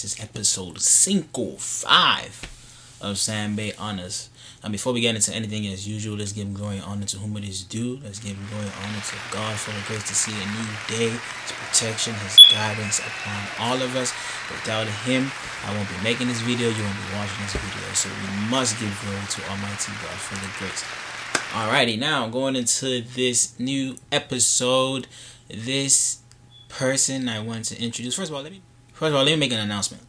This is episode 5 of Sambay Honors. Before we get into anything as usual, let's give glory and honor to whom it is due. Let's give glory and honor to God for the grace to see a new day, His protection, His guidance upon all of us. Without Him, I won't be making this video, you won't be watching this video. So we must give glory to Almighty God for the grace. Alrighty, now going into this new episode, this person I want to introduce. First of all, let me make an announcement.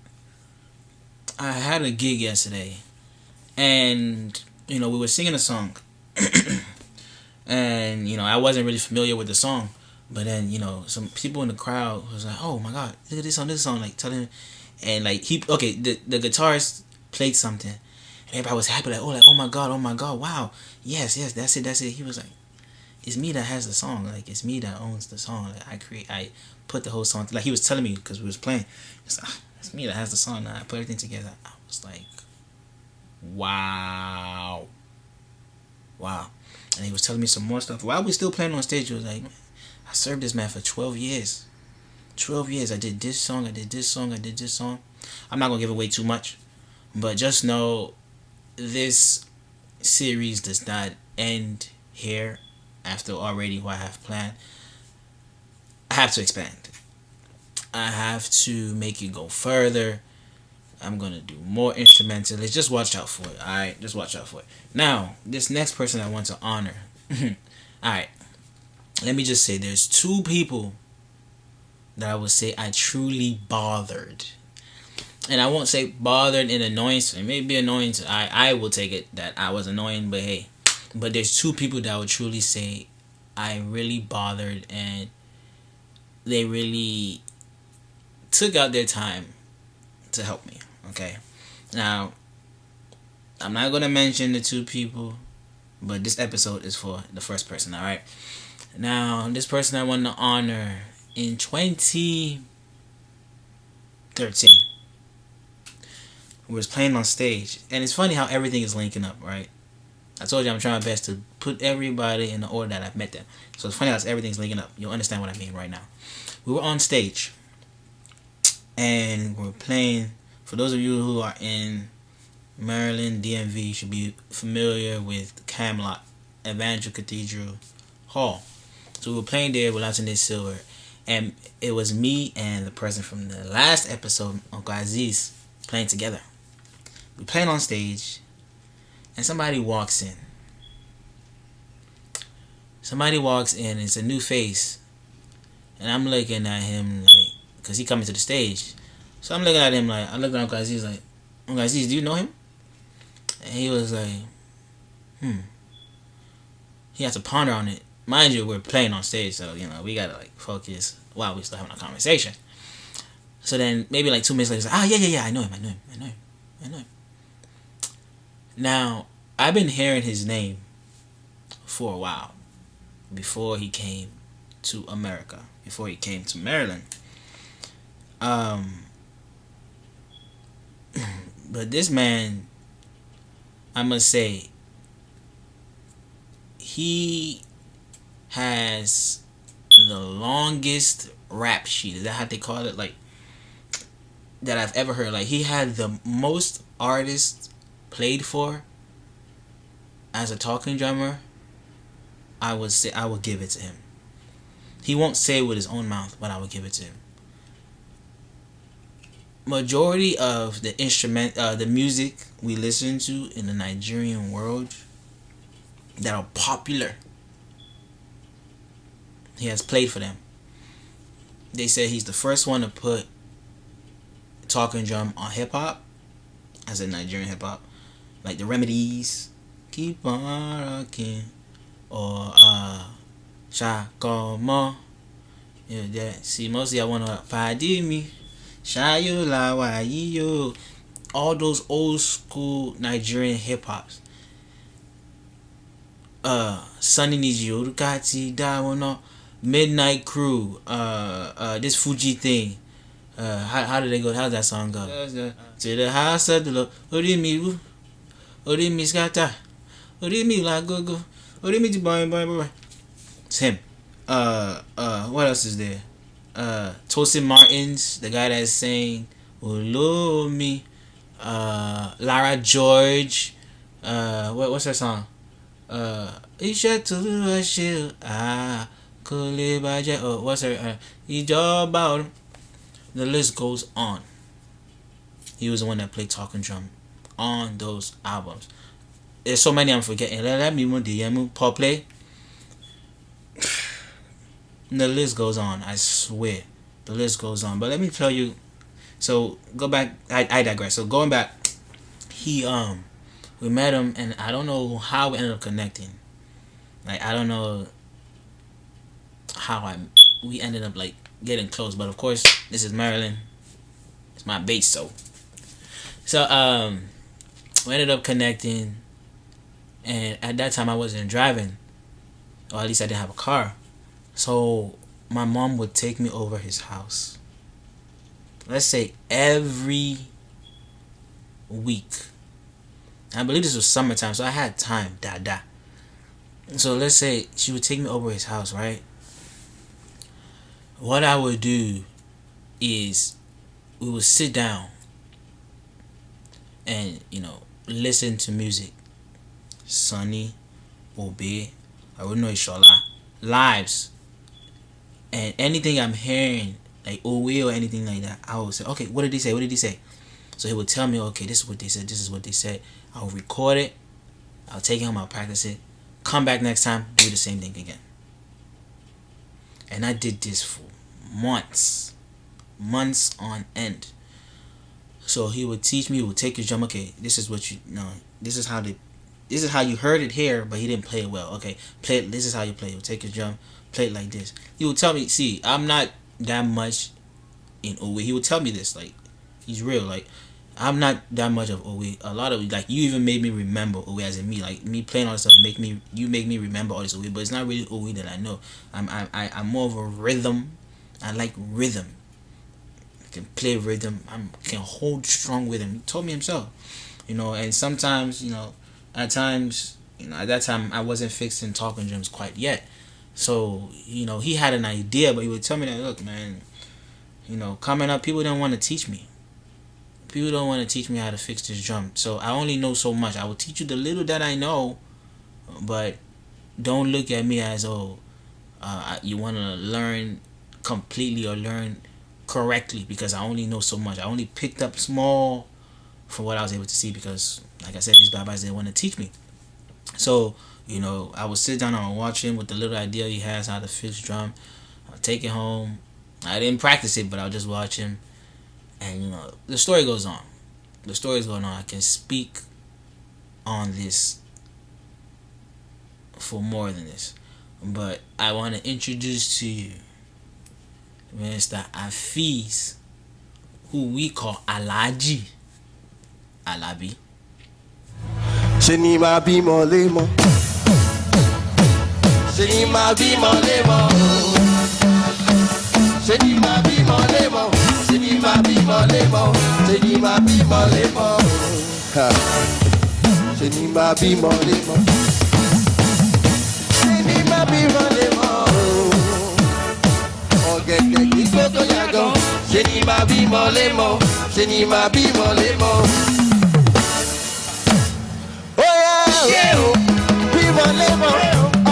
I had a gig yesterday, and we were singing a song, and I wasn't really familiar with the song, but then some people in the crowd was like, "Oh my God, look at this song!" Like telling, and like the guitarist played something, and everybody was happy, like oh my God, wow, yes, that's it. He was like, it's me that has the song, like it's me that owns the song. Like I put the whole song, like he was telling me because we was playing. It's me that has the song. I put everything together. I was like, wow. And he was telling me some more stuff while we still playing on stage. He was like, I served this man for 12 years. 12 years. I did this song. I'm not gonna give away too much, but just know this series does not end here. After already what I have planned, I have to expand. I have to make it go further. I'm gonna do more instrumentalists. Just watch out for it. Alright, just watch out for it. Now, this next person I want to honor. Alright, let me just say there's two people that I would say I truly bothered. And I won't say bothered in annoyance. It may be annoying. I will take it that I was annoying, but hey. But there's two people that I would truly say I really bothered, and they really took out their time to help me. Okay, now I'm not gonna mention the two people, but this episode is for the first person. All right. Now this person I want to honor in 2013 was playing on stage, and it's funny how everything is linking up, right? I told you I'm trying my best to put everybody in the order that I've met them. So it's funny how everything's linking up. You'll understand what I mean right now. We were on stage, and we're playing. For those of you who are in Maryland, DMV, you should be familiar with Camelot Evangel Cathedral Hall. So we were playing there with Lieutenant Silver, and it was me and the person from the last episode, Uncle Aziz, playing together. We're playing on stage, and somebody walks in. It's a new face. And I'm looking at him like, because he coming to the stage. So I'm looking at him like, I looked at Uncle Aziz like, Uncle Aziz, do you know him? And he was like, He had to ponder on it. Mind you, we're playing on stage, so, we gotta like focus while we're still having a conversation. So then maybe like 2 minutes later, he's like, yeah, I know him. Now, I've been hearing his name for a while before he came to America, before he came to Maryland. But this man, I must say, he has the longest rap sheet. Is that how they call it? Like, that I've ever heard. Like, he had the most artists played for as a talking drummer. I would say I would give it to him. He won't say it with his own mouth, but I would give it to him. Majority of the the music we listen to in the Nigerian world that are popular, he has played for them. They said he's the first one to put talking drum on hip hop, as in Nigerian hip hop. Like the Remedies, keep on rocking, or Shakoma. See, mostly I wanna pardon me, Shayo la wayo. All those old school Nigerian hip hops. Sunny Niji Orukati Dawono, Midnight Crew. This Fuji thing. How did they go? How does that song go? To the house of the Lord. Orimi skata. Orimi la go go. Orimi di boy. It's him. What else is there? Tosin Martins, the guy that's saying Ulumi, Lara George, what's her song? Isha to shield, Kulibaja, what's her? Ijoba. The list goes on. He was the one that played talking drum on those albums. There's so many I'm forgetting. Let me Paul play. The list goes on. I swear, the list goes on. But let me tell you. So go back. I digress. So going back, we met him, and I don't know how we ended up connecting. Like I don't know how we ended up like getting close. But of course, this is Maryland. It's my base, so we ended up connecting. And at that time, I wasn't driving, or at least I didn't have a car. So my mom would take me over his house. Let's say every week. I believe this was summertime, so I had time. So let's say she would take me over his house, right? What I would do is we would sit down and listen to music. Sunny, Obe, I would know Ishola, Lives, and anything I'm hearing, like Owe or anything like that, I would say, okay, what did he say? What did he say? So he would tell me, okay, this is what they said, this is what they said. I'll record it, I'll take it home, I'll practice it, come back next time, do the same thing again. And I did this for months on end. So he would teach me, he would take his drum, okay, this is what this is how you heard it here, but he didn't play it well. Okay, play it. This is how you play it. He'll take his drum, play it like this. He would tell me, see, I'm not that much in Owe. He would tell me this, like, he's real. Like, I'm not that much of Owe. A lot of, like, you even made me remember Owe as in me. Like, me playing all this stuff, you make me remember all this Owe, but it's not really Owe that I know. I'm more of a rhythm. I like rhythm. I can play rhythm. I can hold strong rhythm. He told me himself. And sometimes, at times, at that time, I wasn't fixing talking drums quite yet. So, he had an idea, but he would tell me that, look, man, coming up, people don't want to teach me. People don't want to teach me how to fix this drum. So, I only know so much. I will teach you the little that I know, but don't look at me as, you want to learn completely or learn correctly, because I only know so much. I only picked up small from what I was able to see, because like I said, these babas didn't want to teach me. So I would sit down and watch him with the little idea he has how to fix drum. I'll take it home. I didn't practice it, but I'll just watch him, and the story goes on. The story is going on. I can speak on this for more than this, but I want to introduce to you Mr. Afis, who we call Alhaji Alabi. Sheni ma bi mo le mo. Sheni ma bi mo le mo. Sheni ma bi mo le mo. Sheni ma bi mo le mo. Sheni ma bi mo le mo. Sheni ma bi mo le mo. Sheni ma bi mo le mo. Ogege ki gbogbo yago. Sheni ma bi mo le mo. Sheni ma bi mo le mo. Bímọ lémọ̀,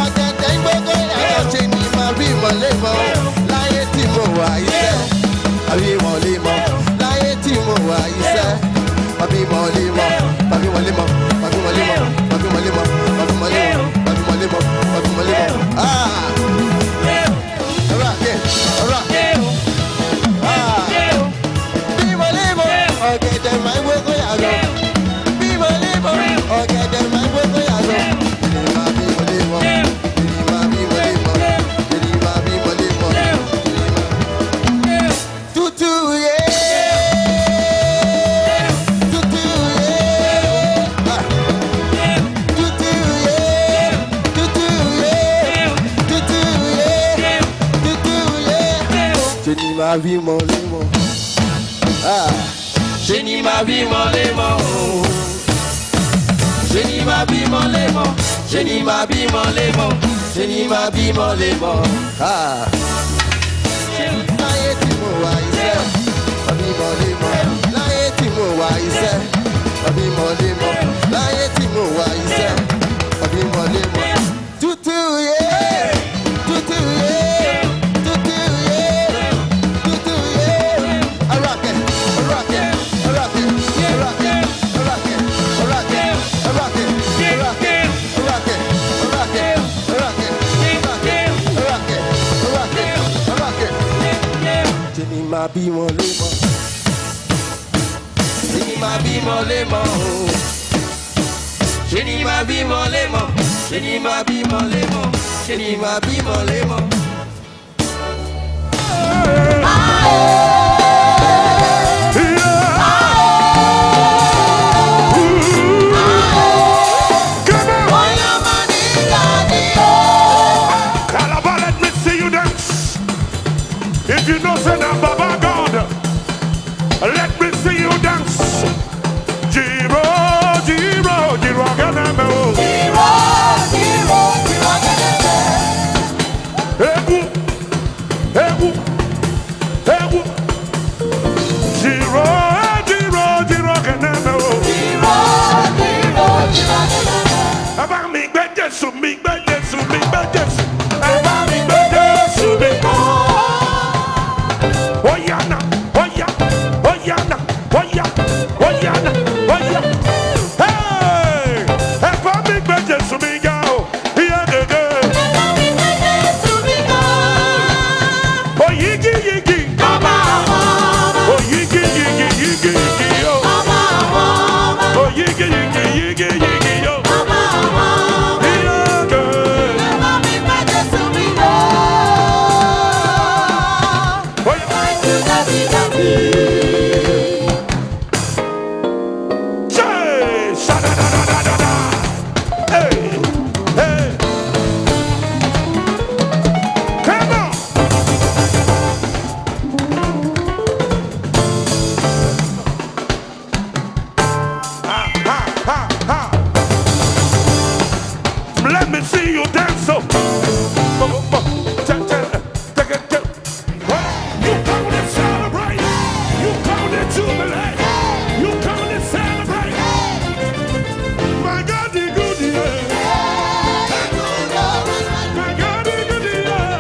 ọ̀gẹ̀dẹ̀ gbogbo yàtọ̀ ṣe ni máa bímọ lémọ̀. Láyé tí mo wà iṣẹ́, àbímọ lémọ̀. Láyé tí mo wà iṣẹ́, àbímọ lémọ̀. Àbímọ lémọ̀, àbímọ lémọ̀, àbímọ lémọ̀, àbímọ lémọ̀, àbímọ lémọ̀, àbímọ lémọ̀. Bímọ lémọ̀, ọ̀gẹ̀dẹ̀ máa gbogbo yàtọ̀. Bímọ lémọ̀, ọ̀gẹ̀dẹ̀ máa gbogbo yàtọ̀. Ma vie mon lemon. Jenny ma vie mon lemon. Jenny ma vie mon lemon. Jenny ma vie mon lemon. Jenny ma vie mon lemon. Jenny ma vie mon lemon. mọ̀lẹ́mọ̀ láyé tí mo wà iṣẹ́ àbí mọ̀lẹ́mọ̀ láyé tí mo wà iṣẹ́ àbí mọ̀lẹ́mọ̀ tútù yé tútù yé tútù yé tútù yé arákẹ́ arákẹ́ arákẹ́ arákẹ́ arákẹ́ arákẹ́ arákẹ́ arákẹ́ arákẹ́ arákẹ́ ṣe ni máa bí wọn lé mọ́ ṣe ni máa bí wọn lé mọ́ ṣe ni máa bí wọn lé mọ́ ṣe ni máa bí wọn lé mọ́ ṣe ni máa bí wọn lé mọ́. If you know say that Baba God, let me see you dance. Jiro, Jiro, Jiro, Ganame. Jiro, Jiro, Jiro, Ganame. Ebu, Ebu, Ebu. Jiro, Jiro, Jiro, Ganame. Jiro, Jiro, Jiro, Ganame. About me, better, so me, better, so me, better. About me, better, so me. Oyana, Oyana, Oyana, Oyana, Oyana, Oyana. Hey, if I make better to me go, yeah, oh, yigi, yigi, mama, oh, yigi, yigi, yigi, yigi, yo, oh, yigi, yigi, yigi, yigi, yo, yeah, girl. Let me see you dance so. You come to celebrate. You come to jubilate. You come to celebrate. My God, the good year. My God, the good year.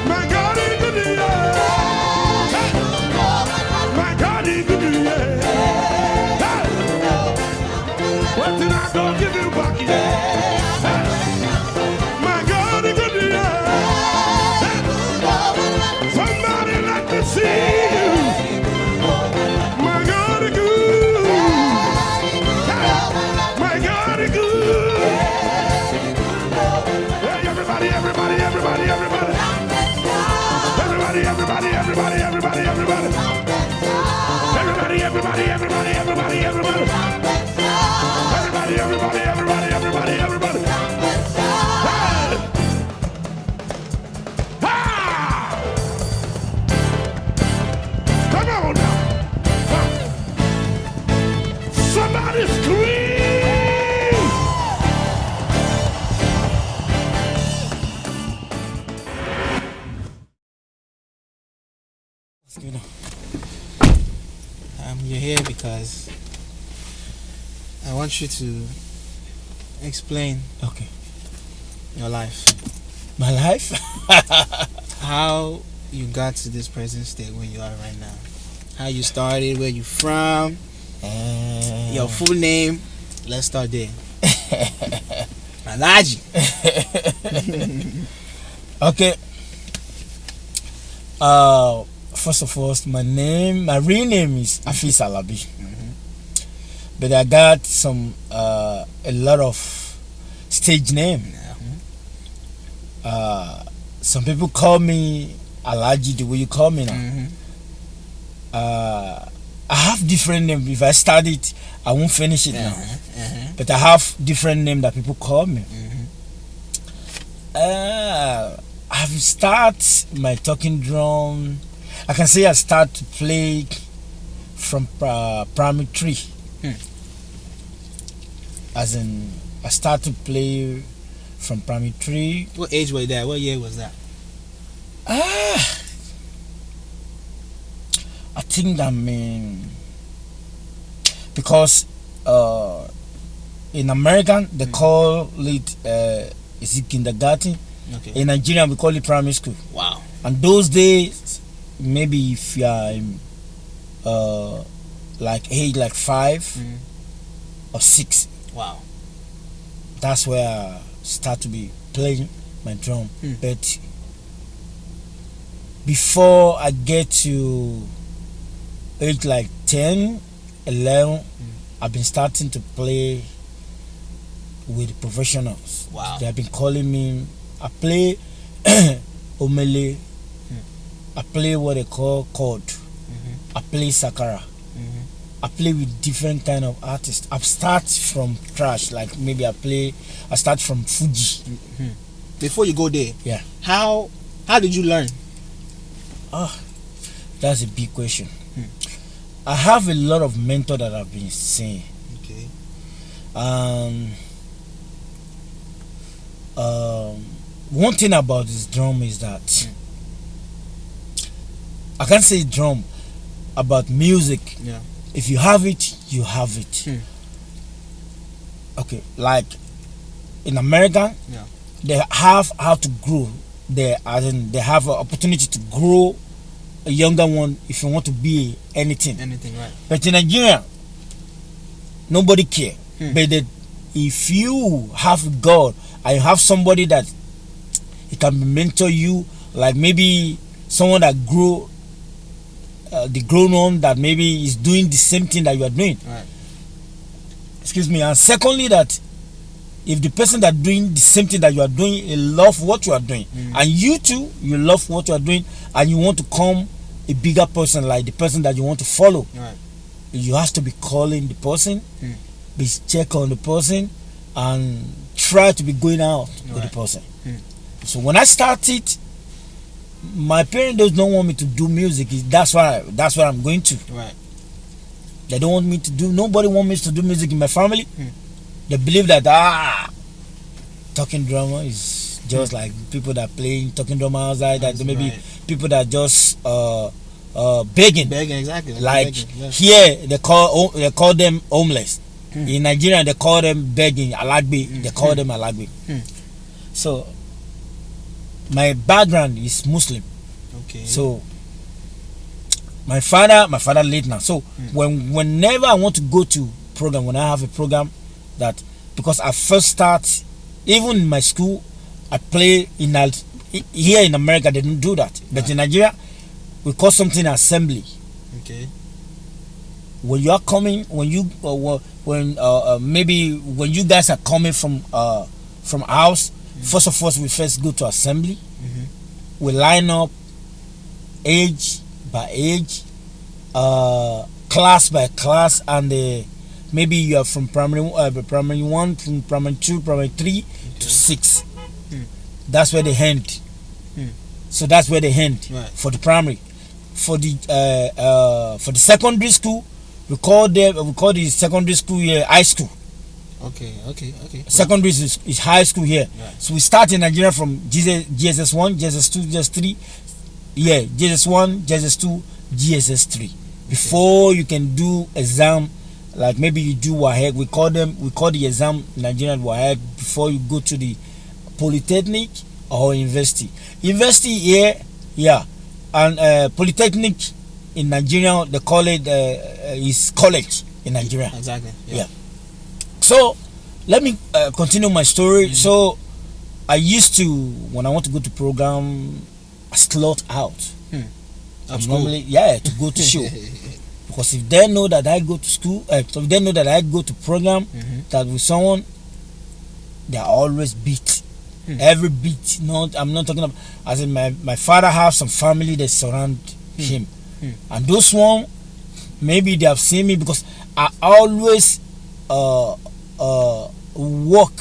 My God, the good year. My God, the good year. What did I go give you back here? My God, the good year. Somebody let me see you. My God, the good. My God, the good. Hey, everybody, everybody, everybody, everybody. Everybody, everybody, everybody, everybody, everybody. Everybody, everybody, everybody, everybody, everybody. Everybody, everybody, everybody, everybody, everybody. Hey! Ah! Come on now. Somebody scream! You're here because I want you to explain your life. My life? How you got to this present state where you are right now. How you started, where you from, your full name. Let's start there. Alhaji. Okay. First of all, my real name is Afis Alabi. But I got a lot of stage name. Some people call me Alhaji the way you call me now. I have different name. If I start it, I won't finish it now. But I have different name that people call me. I've start my talking drum. I can say I start to play from primary 3. As in, I start to play from primary 3. What age was that? What year was that? think I mean because in American they call it is it kindergarten? Okay. In Nigeria we call it primary school. Wow. And those days, maybe if you are like age like 5 or 6, Wow. that's where I start to be playing my drum. But before I get to age like 10, 11, I've been starting to play with professionals. Wow. They have been calling me. I play omele. I play what they call chord. I play sakara. I play with different kind of artists. I start from trash, like maybe I start from Fuji. Before you go there, Yeah. how did you learn? That's a big question. I have a lot of mentors that I've been seeing. Okay. One thing about this drum is that I can't say drum about music. Yeah. If you have it, you have it. Okay, like in America, Yeah. they have how to grow. They have an opportunity to grow a younger one if you want to be anything. Anything, right? But in Nigeria, nobody care. But if you have God and you have somebody that he can mentor you, like maybe someone that grow, the grown on that maybe is doing the same thing that you are doing. Right. Excuse me. And secondly, that if the person that doing the same thing that you are doing, he love what you are doing, and you too, you love what you are doing, and you want to become a bigger person, like the person that you want to follow, Right. you have to be calling the person, be check on the person, and try to be going out with the person. So when I started, my parents don't want me to do music. That's why I'm going to. Right. They don't want me to do. Nobody want me to do music in my family. They believe that talking drama is just like people that playing talking drama outside. That maybe right. people that just begging. Begging, exactly. Like begging, yes. here they call them homeless. In Nigeria they call them begging. Alabi. They call them Alabi. So my background is Muslim. Okay. So my father late now. So whenever I want to go to program, when I have a program, that because I first start, even in my school, I play here in America they don't do that, but in Nigeria we call something assembly. Okay. When you are coming, maybe when you guys are coming from house, first of all we first go to assembly. We line up age by age, class by class, and maybe you are from primary 1, from primary 2, primary 3 to 6. That's where they end. So that's where they end for the primary. For the secondary school, we call the secondary school here high school. Okay. Secondary is high school here. Right. So we start in Nigeria from GSS 1, GSS 2, GSS 3. Yeah, GSS 1, GSS 2, GSS 3. Before you can do exam, like maybe you do WAHEC, we call the exam Nigerian WAHEC before you go to the polytechnic or university. University here, yeah, and polytechnic in Nigeria they call it is college in Nigeria. Exactly. Yeah. So let me continue my story. So I used to, when I want to go to program, I slot out. Normally, to go to show. Because if they know that I go to school, if they know that I go to program that with someone, they are always beat. Every beat. I'm not talking about, as in my father has some family that surround him. And those one, maybe they have seen me because I always work,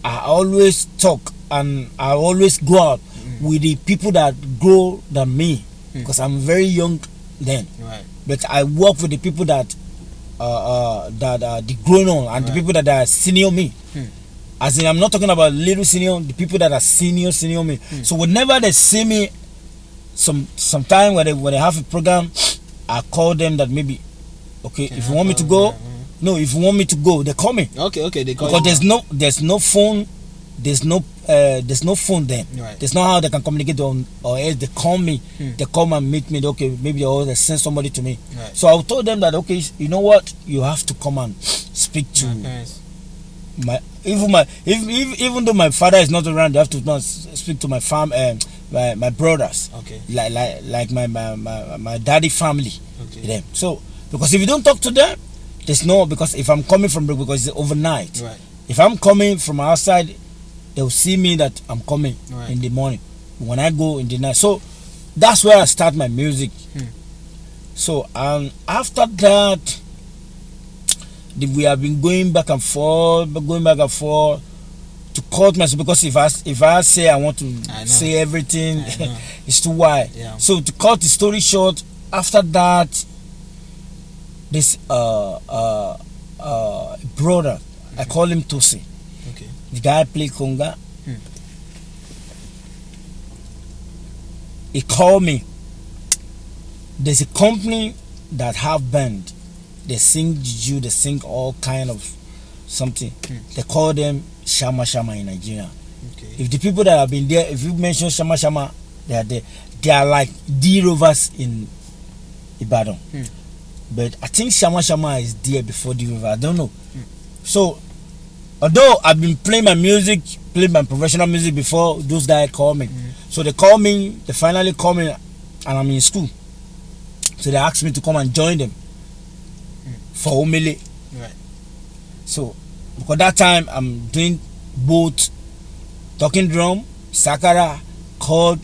I always talk, and I always go out with the people that grow than me, because I'm very young then. Right. But I work with the people that are the grown on, and the people that are senior me. As in, I'm not talking about little senior, the people that are senior me. So whenever they see me, sometime when they have a program, I call them that maybe, okay, if you want me to go, no, if you want me to go, they call me. Okay, they call because you. there's no phone, there's no phone then. Right. There's no how they can communicate on, or else they call me, they come and meet me. Okay, maybe they send somebody to me. Right. So I told them that, okay, you know what, you have to come and speak to My parents. even though my father is not around, you have to not speak to my my brothers. Okay. Like my daddy family. Okay. Them. So because if you don't talk to them, there's no, because if I'm coming from, because it's overnight. Right. If I'm coming from outside, they'll see me that I'm coming Right. in the morning. When I go in the night, so that's where I start my music. So after that, we have been going back and forth to cut myself, because if I say I want to say everything, it's too wide. Yeah. So to cut the story short, after that, this brother, I call him Tosi. Okay. The guy play conga. He called me. There's a company that have band. They sing juju, they sing all kind of something. They call them Shama Shama in Nigeria. Okay. If the people that have been there, if you mention Shama Shama, they are there. They are like D Rovers in Ibadan. But I think Shama Shama is there before D Rover. I don't know. So, although I've been playing my music, playing my professional music before those guys call me. So they call me, they finally call me, and I'm in school. So they asked me to come and join them for Omele. Right. So, because that time I'm doing both talking drum, sakara, chord,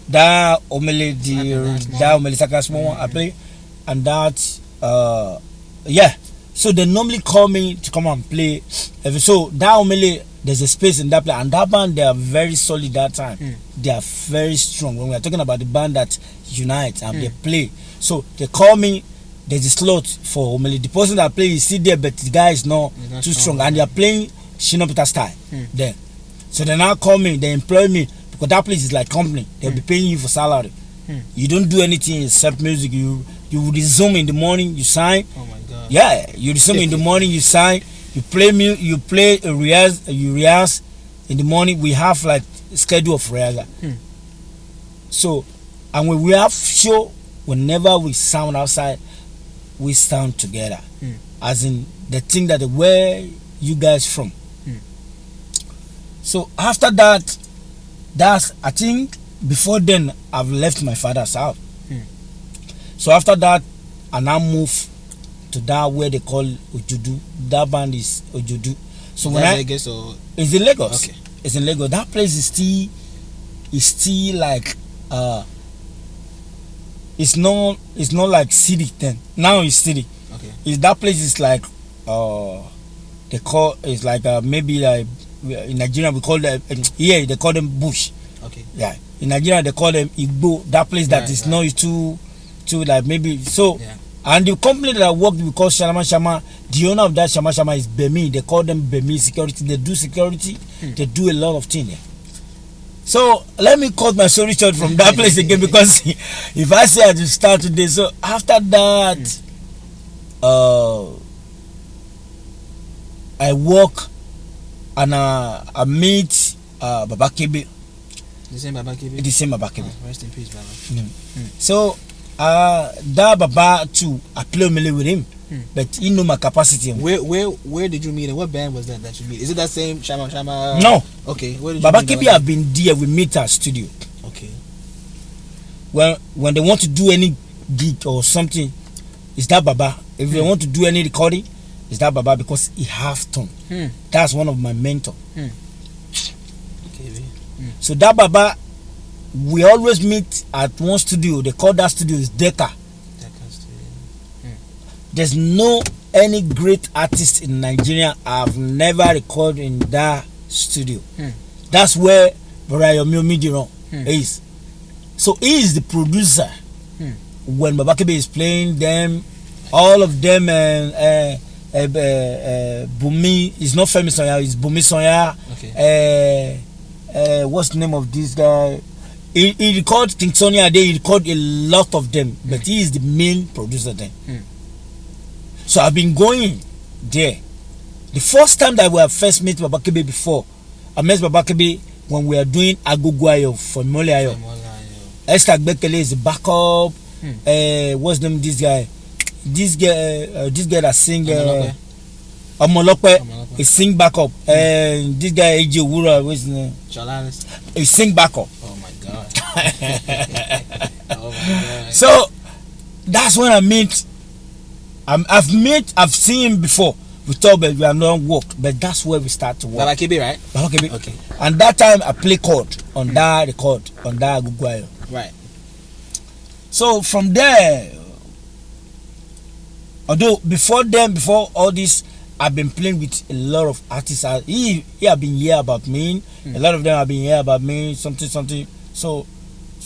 that Omele, that Omele sakara small one I play, and that yeah. So they normally call me to come and play. So that Omele, there's a space in that place, and that band, they are very solid that time. They are very strong. When we are talking about the band that unite and they play, so they call me. There's a slot for Omele. The person that play is still there, but the guy is not too strong, and they are playing Shino Peter style there. So they now call me. They employ me, because that place is like company. They'll be paying you for salary. You don't do anything except music. You resume in the morning. You sign. Oh my God. Yeah, you resume in the morning. You sign. You play you play a rehearse. You rehearse in the morning. We have like a schedule of rehearsal. So, and when we have show, whenever we sound outside, we sound together. As in the thing that where you guys from. So after that, that's, I think before then I've left my father's house. So after that, I now move to that where they call Ojudu. That band is Ojudu. So when Lagos or it's in Lagos. Okay. It's in Lagos. That place is still like it's not like city then. Now it's city. Okay. That place is like they call, it's like maybe like in Nigeria we call them here they call them bush. Okay. Yeah. In Nigeria they call them Igbo. That place that is not too like maybe so. Yeah. And the company that I worked with called Shama Shama, the owner of that Shama Shama is Bemi. They call them Bemi Security. They do security. They do a lot of things there. So let me cut my story short from that place again, because if I say I just start today, so after that, I walk and I meet Baba Kebe. The same Baba Kebe? The same Baba Kebe. Rest in peace, Baba. So that Baba too, I play Omele with him, but he know my capacity. Where did you meet and what band was that you meet? Is it that same Shama Shama? No. Okay. Where did Baba you meet Kebe have been there. We meet at studio. Okay. When they want to do any gig or something, it's that Baba. If they want to do any recording, it's that Baba, because he have tone. That's one of my mentor. Okay. So that Baba, we always meet at one studio. They call that studio is Decca. There's no any great artist in Nigeria I've never recorded in that studio. That's where Yomi Midiron is. So he is the producer. When Baba Kebe is playing them, all of them, Bumi is not famous Sonya, it's Bumi Sonya. Okay. What's the name of this guy? He recorded King Sonny Ade. He recorded a lot of them, but he is the main producer then. So I've been going there. The first time that we have first met Baba Kebe before, I met Baba Kebe when we are doing Agogoayo for Moleayo. Esther Bekele is the backup. What's the name of this guy? This guy that sing Omolope. He sing backup. This guy AJ Wura, what's his name? Chalanis. He sing backup. Oh my god. Oh my god. So that's when I meet. I've seen him before. We talk, but we have not worked. But that's where we start to work. Baba Kebe, right? Baba Kebe. Okay. And that time I play chord on that record on that Agogoayo. Right. So from there, although before all this, I've been playing with a lot of artists. He have been here about me. A lot of them have been here about me. Something. So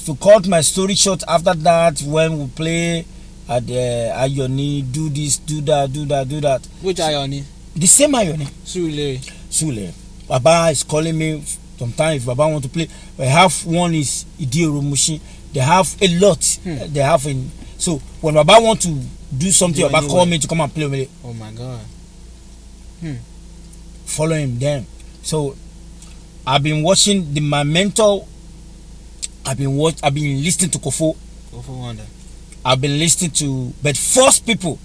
to cut my story short, after that, when we play at the Ayoni, do this, do that. Which Ayoni? The same Ayoni. Sule. Baba is calling me sometimes if Baba want to play. We have one is Idioro Mushi. They have a lot. They have in. So when Baba want to do something, Baba call me to come and play with it. Oh my god. Follow him then. So I've been watching my mentor. I've been listening to Kofo Wonder. I've been listening to, but first people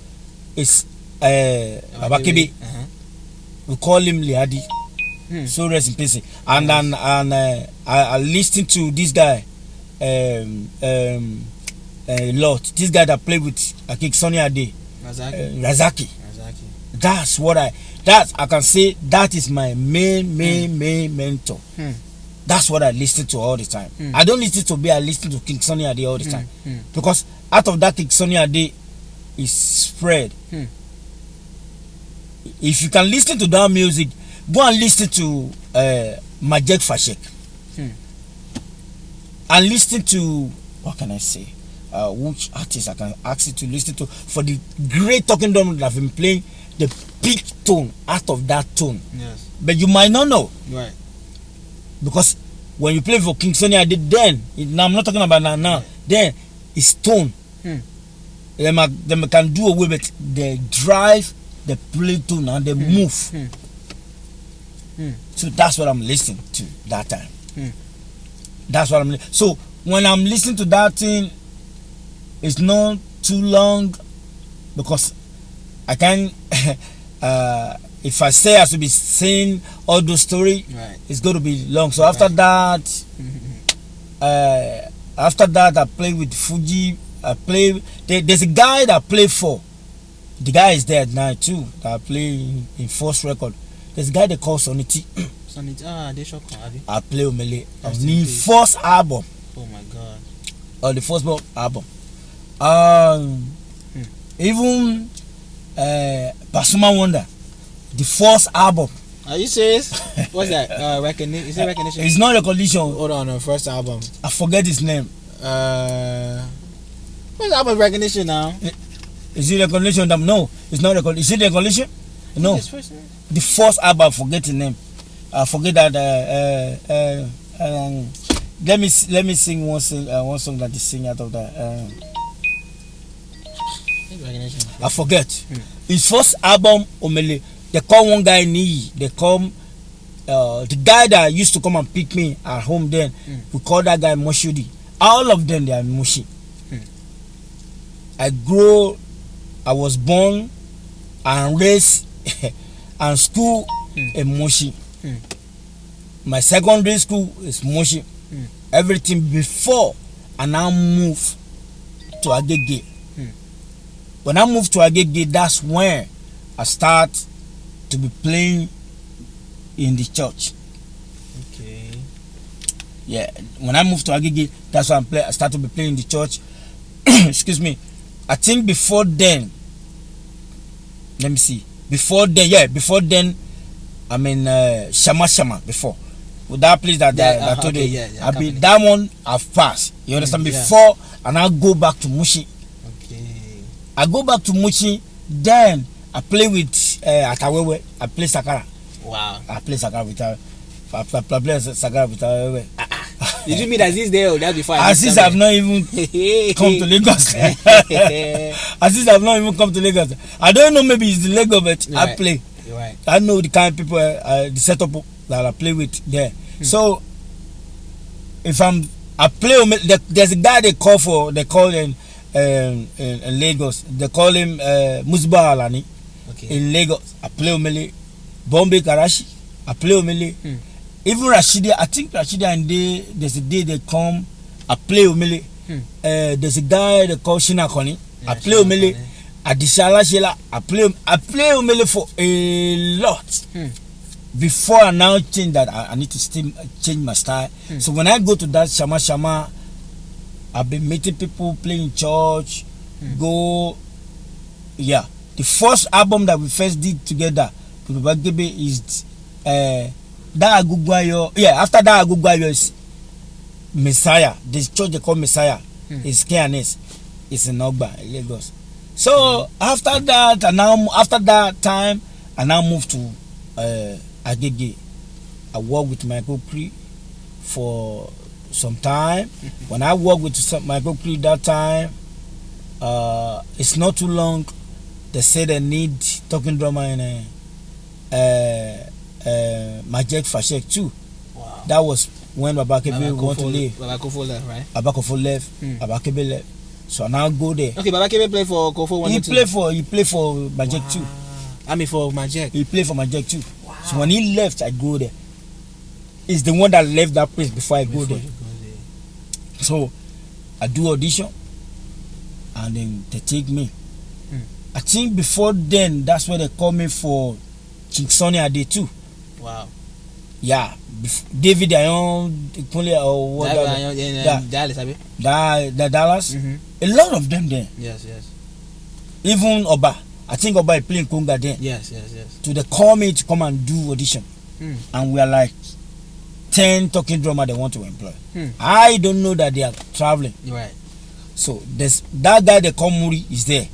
is Baba Kebe. We call him Liadi. So rest in peace. And then I listened to this guy, lot. This guy that played with King Sonny Ade, Razaki. That's what I can say. That is my main mentor. That's what I listen to all the time. I don't listen to I listen to King Sonny Ade all the time because out of that King Sonny Ade is spread. If you can listen to that music, go and listen to Majek Fashek. And listen to, what can I say? Which artist I can ask you to listen to for the great talking drum that I've been playing, the big tone out of that tone. Yes. But you might not know. Right. Because when you play for King Sonny Ade, then, now I'm not talking about now, then it's tone. They can do away with the drive, the play tone, and the move. So that's what I'm listening to that time. That's what I'm. So when I'm listening to that thing, it's not too long because I can. If I say I should be saying all those stories, right, it's going to be long. So after that, I play with Fuji. I play. There's a guy that I play for. The guy is there now too. That I play in first record. There's a guy they call Sonity. I play Omele on the first album. Oh my god. On the first album. Even Pasuma Wonder, the first album. Are you serious? What's that? Recognition? Is it Recognition? It's not Recognition. Hold on, the first album. I forget his name. What's the album Recognition now? Is it Recognition? No, it's not Recognition. Is it Recognition? No. The first album, I forget the name. I forget that. Let me sing one song that they sing out of that. I forget. His first album, Omele. They call one guy Nii. They call the guy that used to come and pick me at home then. We call that guy Moshudi. All of them, they are Moshi. I was born and raised and school in Moshi. My secondary school is Moshi. Everything before I now move to Agege. When I moved to Agege, that's when I start to be playing in the church. Okay. Yeah, when I moved to Agege, that's when I start to be playing in the church. Excuse me. I think before then, let me see. Before then, I mean Shama before. With that place that I told you, that one I've passed. You understand? Before, and I go back to Mushi. Okay. I go back to Mushi, then I play with Atawewe. I play Sakara. Wow. I play Sakara with her. I play Sakara with her. Did you mean Aziz there or that before? Aziz have not even come to Lagos. Aziz have not even come to Lagos. I don't know, maybe it's the Lagos, but You're I right. play. You're right. I know the kind of people, the setup that I play with there. So if I play, there's a guy they call in Lagos. They call him Musba Alani. Okay. In Lagos. I play Omele. Bombay Karachi. I play Omele. Even Rashidi, I think Rashidi and there's a day they come. I play Omele. There's a guy they call Shina Koni. I play Omele. Adishala Shela. I play Omele for a lot. Before I now change that, I need to still change my style. So when I go to that Shama, I've been meeting people, playing church, yeah. The first album that we first did together is that Agugwayo. Yeah, after that Agugwayo is Messiah. The church they call Messiah is KNS. It's in Ogba, Lagos. So after that, after that time, I now moved to Agege. I worked with Michael Cree for some time. When I worked with Michael Cree that time, it's not too long. They said they need talking drummer in Majek Fashek too. Wow. That was when Babakebe want to leave. Baba Kofo left, right? Babakofo left. Babakebe left. So I now go there. Okay, Baba Kebe play for Kofo 1 He and 2. play for Majek too. I mean for Majek. He played for Majek too. Wow. So when he left, I go there. It's the one that left that place before I go there. So I do audition, and then they take me. I think before then, that's where they call me for King Sonny Ade too. Wow. Yeah, David Ayon, or what? Dallas, abi? Dallas. A lot of them there. Yes. Even Oba. I think Oba is playing Conga then. Yes. So they call me to come and do audition. And we are like 10 talking drummer they want to employ. I don't know that they are traveling. Right. So that guy they call Muri is there.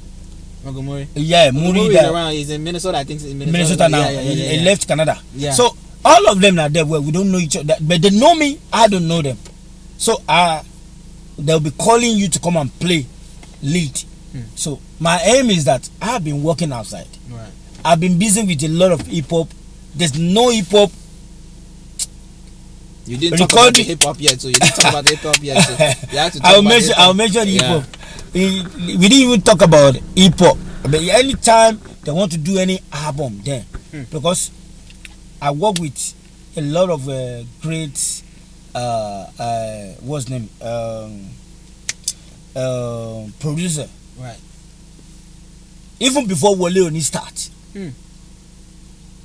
Muri? Yeah, Muri is around. He's in Minnesota, I think. In Minnesota now. Yeah. He left Canada. Yeah. So all of them are there where we don't know each other, but they know me. I don't know them. So they'll be calling you to come and play lead. So my aim is that I have been working outside. Right. I've been busy with a lot of hip hop. There's no hip hop. You didn't talk about the hip hop yet, so you didn't talk about the hip hop yet. So you have to talk I'll mention hip hop. We didn't even talk about hip hop. But anytime they want to do any album, then because I work with a lot of great what's name producer. Right. Even before Wole Oni start.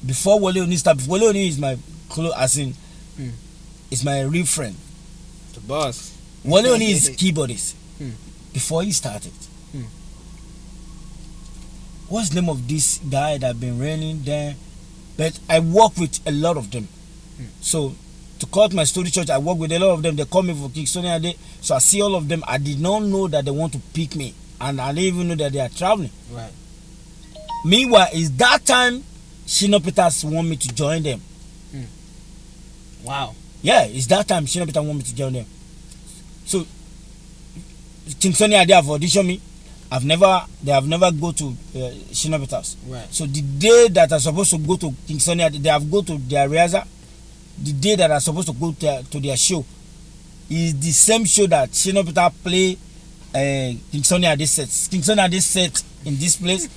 Before Wole Oni start, Wole Oni is my close, as in, is my real friend. The boss. Wole Oni is keyboardist. Before he started. What's the name of this guy that been reigning there? But I work with a lot of them. So to cut my story short, I work with a lot of them. They call me for Kingston Day. So I see all of them. I did not know that they want to pick me. And I didn't even know that they are traveling. Right. Meanwhile, it's that time Shino Peters want me to join them. Wow. Yeah, it's that time Shino Peters want me to join them. So King Sonny Ade have auditioned me. They have never go to Shino Peters. Right. So the day that I'm supposed to go to King Sonny Ade, they have go to their rehearsal. The day that I'm supposed to go to their show is the same show that Shino Peters play. King Sonny Ade set. King Sonny Ade set in this place.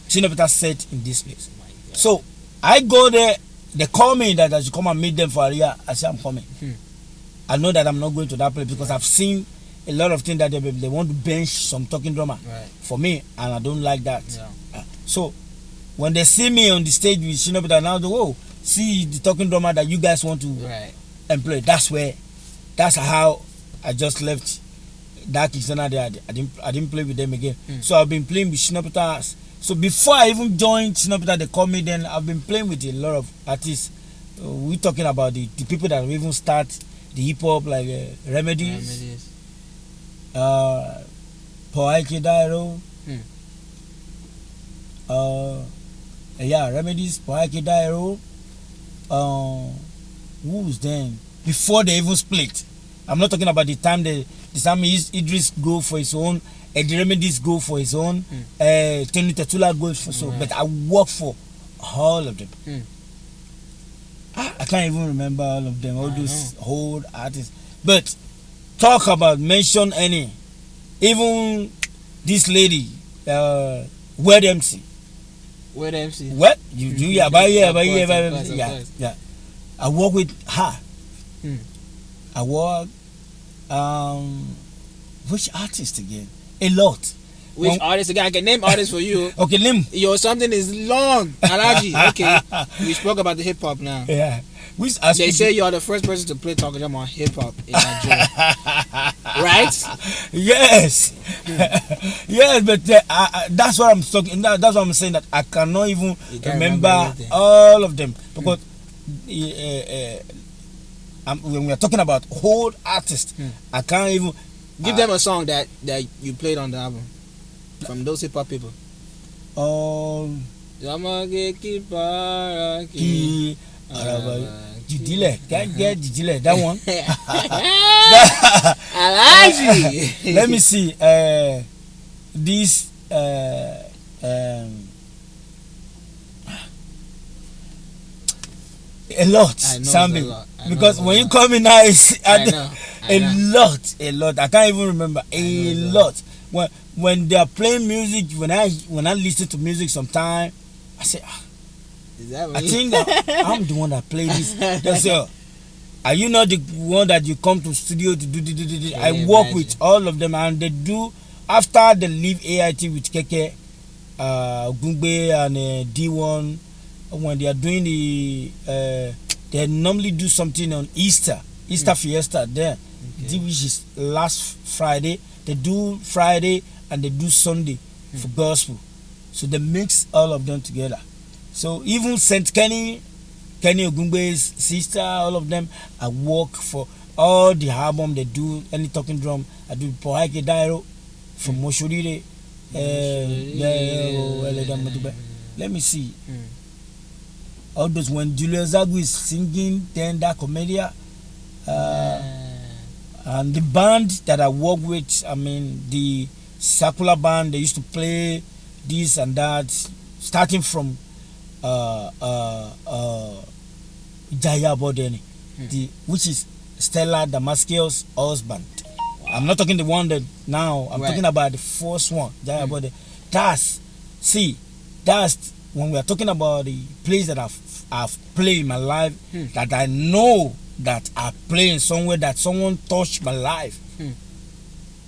Shino Peters set in this place. So I go there. They call me that I should come and meet them for a year. I say I'm coming. I know that I'm not going to that place because I've seen a lot of things that they want to bench some talking drummer for me, and I don't like that. So when they see me on the stage with Shino Peters, now they go, see the talking drummer that you guys want to employ. That's how I just left that Kingston. I didn't play with them again. So I've been playing with Shino Peters. So before I even joined Shino Peters, they called me. Then I've been playing with a lot of artists. We're talking about the people that even start the hip hop, like Remedies. Poaike Dairo. Remedies, Poaike Dairo. Who's then? Before they even split, I'm not talking about the time the time Idris go for his own, the Remedies go for his own, Tony Tetula goes for so. But I work for all of them. I can't even remember all of them, all those old artists. But talk about mention any, even this lady, Wed MC. Wed MC. What you do? Yeah. I work with her. I work. Which artist again? A lot. Which artist again? I can name artists for you. Okay, name. Your something is long. Alhaji. Okay. We spoke about the hip hop now. Yeah. They say you are the first person to play talk drum on hip hop in Nigeria. Right? Yes. Yes, but that's what I'm talking. That's what I'm saying. That I cannot even remember all of them because when we are talking about old artists, I can't even give them a song that you played on the album from those hip hop people. Jidile, can't get Jidile, that one. Alhaji. Let me see. This a lot, Sambay. Because when you come in now, it's a lot. I can't even remember a lot. When they are playing music, when I listen to music, sometime I say, I think I'm the one that play this. They say, are you not the one that you come to studio to do? I work with all of them, and they do after they leave AIT with Keke, Gungbe, and D1. When they are doing they normally do something on Easter Fiesta there, which is last Friday. They do Friday and they do Sunday for gospel. So they mix all of them together. So even Saint Kenny Ogungbe's sister, all of them, I work for all the album they do. Any talking drum, I do Pohaike Dairo from Moshorire. Let me see. All those when Julius Zagu is singing, then that Comedia, and the band that I work with, I mean the Circular band, they used to play this and that, starting from Jaya Bodeni, which is Stella Damascus husband. I'm not talking the one that now, I'm talking about the first one, Jaya Bodeni. That's when we are talking about the place that I've played in my life, that I know that I play in somewhere that someone touched my life.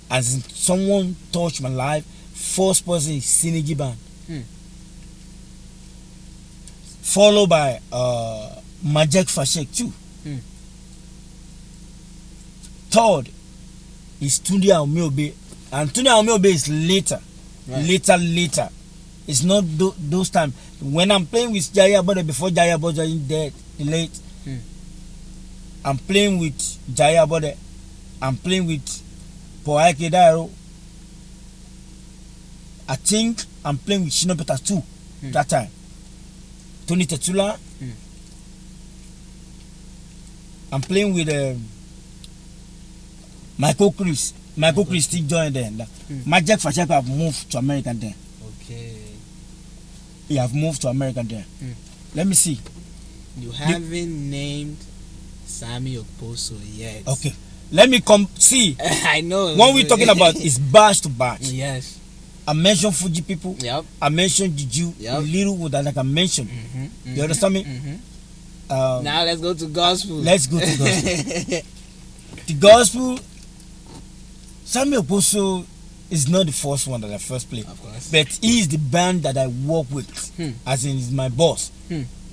As in someone touched my life, first person is Sinigi Band. Followed by Majek Fashek too. Third is Tunde Aomiobe, and Tunde Aomiobe is later. Later. It's not those times. When I'm playing with Jaya Bode, before Jaya Bode is dead, late, I'm playing with Jaya Bode. I'm playing with Poaike Dairo. I think I'm playing with Shino Peters too that time. Tony Tetula. I'm playing with Michael Chris. Michael Chris still joined there. Majek Fashek have moved to America then. Okay. He have moved to America there. Let me see. You haven't named Sammy Okposo yet. Okay. Let me come see. I know. What we're talking about is batch to batch. Yes. I mentioned Fuji people. Yep. I mentioned Juju. Yep. Little wood that I can mention. You understand me? Now let's go to gospel. Let's go to gospel. The gospel. Sammy Okposo is not the first one that I first played. Of course. But he is the band that I work with. As in, he's my boss.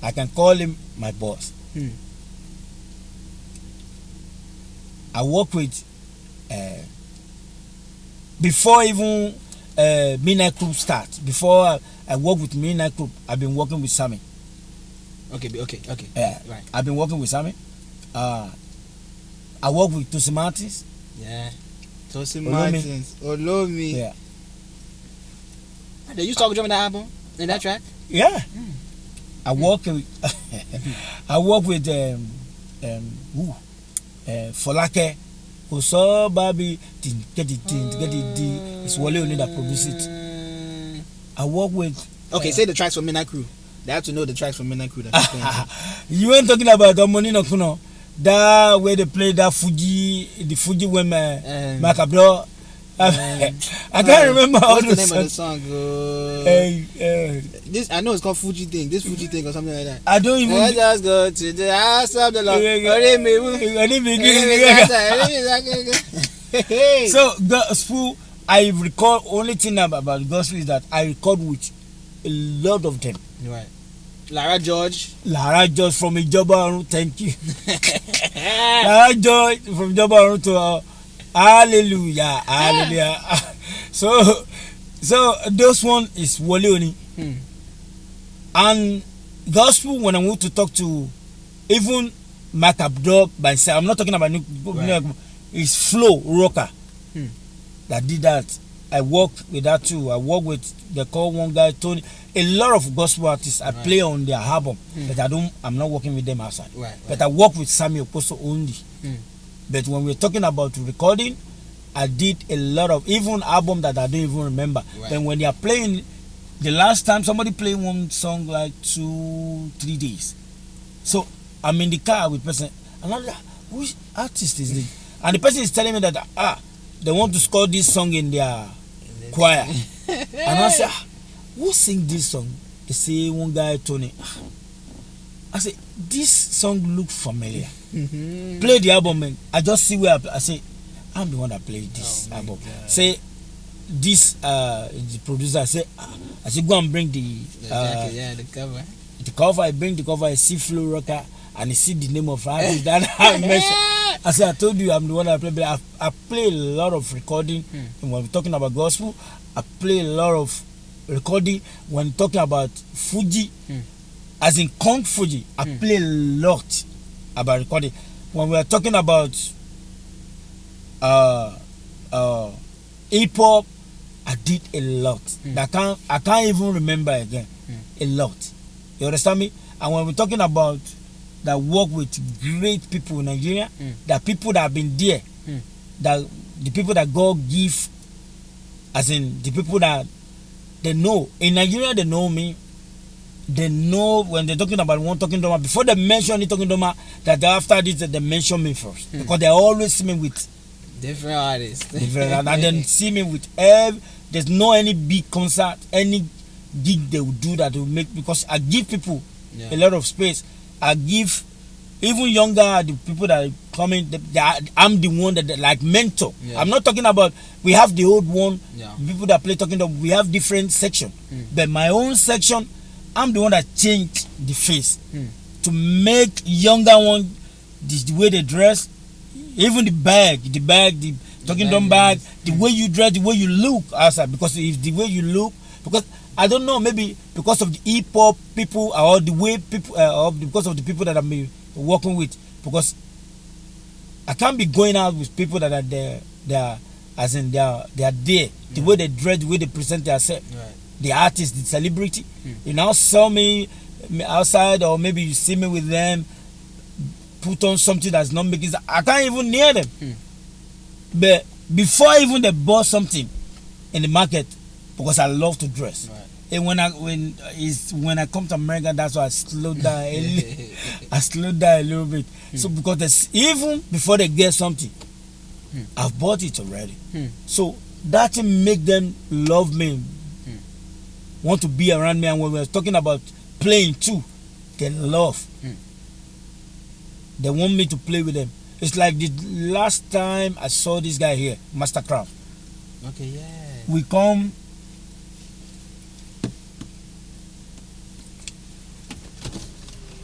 I can call him my boss. I work with before even Midnight Group starts. Before I work with Midnight Group, I've been working with Sammy. Okay. Yeah, right. I've been working with Sammy. I work with Tosi Martins. Yeah. Tosi Martins. Olomi. Yeah. Did you talk drum in that album? In that track? Yeah. I work with Folake So baby, get it. It's Wole only that produce it. I work with. Okay, say the tracks for Midnight Crew. They have to know the tracks for Midnight Crew. You ain't talking about the money no kuno. That where they play that the Fuji women, Macabro. I can't remember what's the name of the song. This I know it's called Fuji thing. This Fuji thing or something like that. I don't even. I just go to the house of the Lord. So gospel, I record only thing about gospel is that I record with a lot of them. Right. Lara George from Ijoba, thank you. Lara George from Ijoba to hallelujah. So those one is Wole only. And gospel, when I want to talk to even Mark Abdul by say, I'm not talking about it's Flow Rocker that did that. I work with that too. I work with the call one guy Tony. A lot of gospel artists I play on their album, but I'm not working with them outside. But I work with Samuel Poso only. But when we're talking about recording, I did a lot of even album that I don't even remember. Then when they are playing, the last time somebody played one song like 2-3 days. So I'm in the car with person. Another which artist is this? And the person is telling me that they want to score this song in their choir. And I say, who sing this song? They say one guy Tony. I say this song look familiar. Play the album, man. I just see where I say I'm the one that played this album. God. Say this the producer. I say go and bring the cover. The cover. I bring the cover. I see Flow Rocker and I see the name of artist that I mentioned. I said I told you I'm the one that play. But I play a lot of recording. And when we're talking about gospel, I play a lot of recording. When talking about Fuji, as in Kong Fuji, I play a lot about recording. When we are talking about hip hop, I did a lot. I can't even remember again. A lot. You understand me? And when we're talking about that work with great people in Nigeria, the people that have been there, that the people that God give, as in the people that they know in Nigeria, they know me. They know when they're talking about one talking doma, before they mention the talking doma, that after this they mention me first, because they always see me with different artists, and then see me with there's no any big concert, any gig they will do that will make, because I give people a lot of space. I give even younger the people that are coming. I'm the one that like mentor. I'm not talking about we have the old one, people that play talking doma. We have different section, but my own section, I'm the one that changed the face to make younger one the way they dress, even the bag, the talking drum bag, the way you dress, the way you look outside. Because if the way you look, because I don't know, maybe because of the hip hop people or the way people, or because of the people that I'm working with, because I can't be going out with people that are there, as in they are there. The way they dress, the way they present themselves. The artist, the celebrity, you now saw me outside, or maybe you see me with them, put on something that's not making. I can't even near them. But before even they bought something in the market, because I love to dress. And when I come to America, that's why I slow down. I slow down a little bit. So because even before they get something, I've bought it already. So that make them love me. Want to be around me, and when we're talking about playing too, they love. They want me to play with them. It's like the last time I saw this guy here, Mastercraft. Okay, yeah. We come.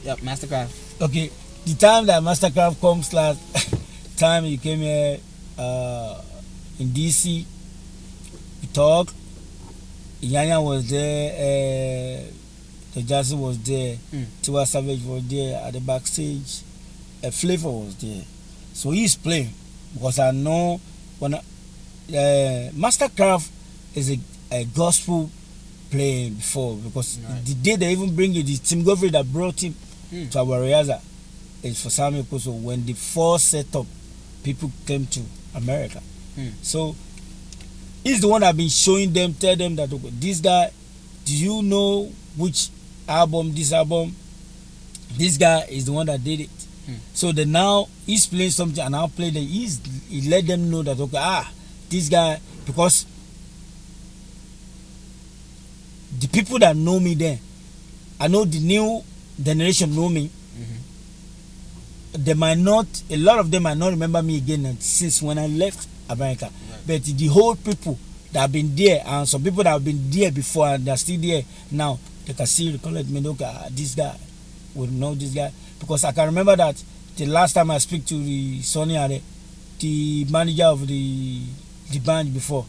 Yep, Mastercraft. Okay, the time that Mastercraft comes last time he came here in DC, we talked. Yanya was there, the Jackson was there, Tiwa Savage was there at the backstage, Flavor was there. So he's playing, because I know when Mastercraft is a gospel playing before, because the day they even bring it, the Tim Godfrey that brought him to our Riaza is for Samuel Koso. When the first setup, people came to America. So he's the one that been showing them, tell them that okay, this guy, do you know which album, this guy is the one that did it. So then now he's playing something and I'll play he let them know that okay, this guy, because the people that know me then, I know the new generation know me. They might not, a lot of them might not remember me again since when I left America. But the whole people that have been there, and some people that have been there before and they're still there now, they can still recollect me. Okay, this guy will know this guy, because I can remember that the last time I speak to the Sonny Are, the manager of the band before,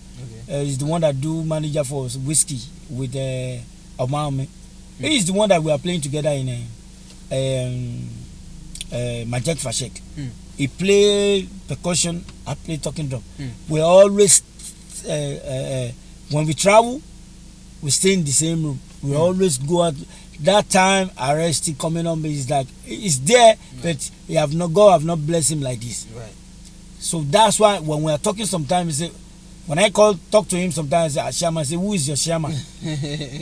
is the one that do manager for Whiskey with Omami. He's the one that we are playing together in Majek Fashek. He play percussion, I play talking drum. We always when we travel, we stay in the same room. We always go out. That time arrest coming on me is like it's there, but God have not blessed him like this. Right. So that's why when we are talking sometimes, when I talk to him sometimes, Shaman say, who is your Shaman?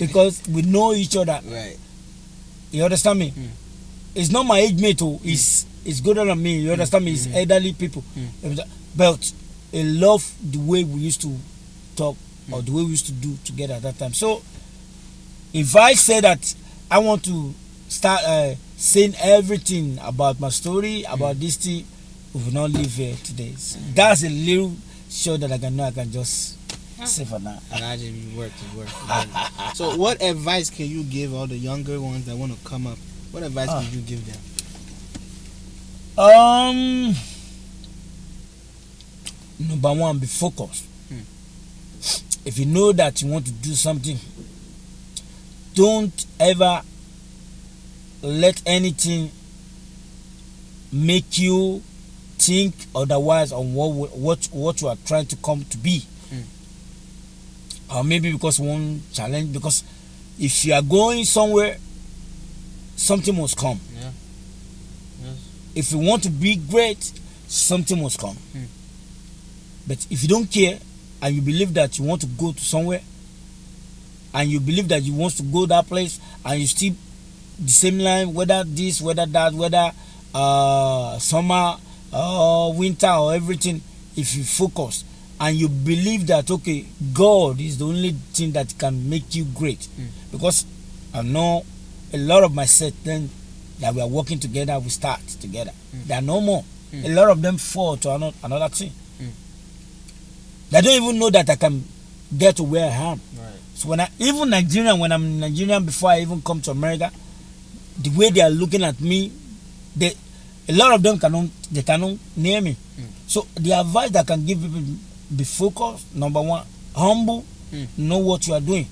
Because we know each other. Right. You understand me? It's not my age mate, it's good than me. You understand me? It's elderly people. But I love the way we used to talk or the way we used to do together at that time. So if I say that I want to start saying everything about my story, about this thing, we will not live here today. So that's a little show that I can just say for now. Alhaji, you work. So what advice can you give all the younger ones that want to come up? What advice can you give them? Number one, be focused. If you know that you want to do something, don't ever let anything make you think otherwise on what you are trying to come to be. Or maybe because one challenge, because if you are going somewhere, something must come. Yeah. Yes. If you want to be great, something must come. But if you don't care and you believe that you want to go to somewhere and you believe that you want to go that place and you still the same line, whether this, whether that, whether summer or winter or everything, if you focus and you believe that okay, God is the only thing that can make you great. Because I know a lot of my set then that we are working together, we start together. There are no more. A lot of them fall to another thing. They don't even know that I can get to where I am. Right. So when I'm Nigerian before I even come to America, the way they are looking at me, a lot of them cannot name me. So the advice that I can give people: be focused. Number one, humble. Know what you are doing.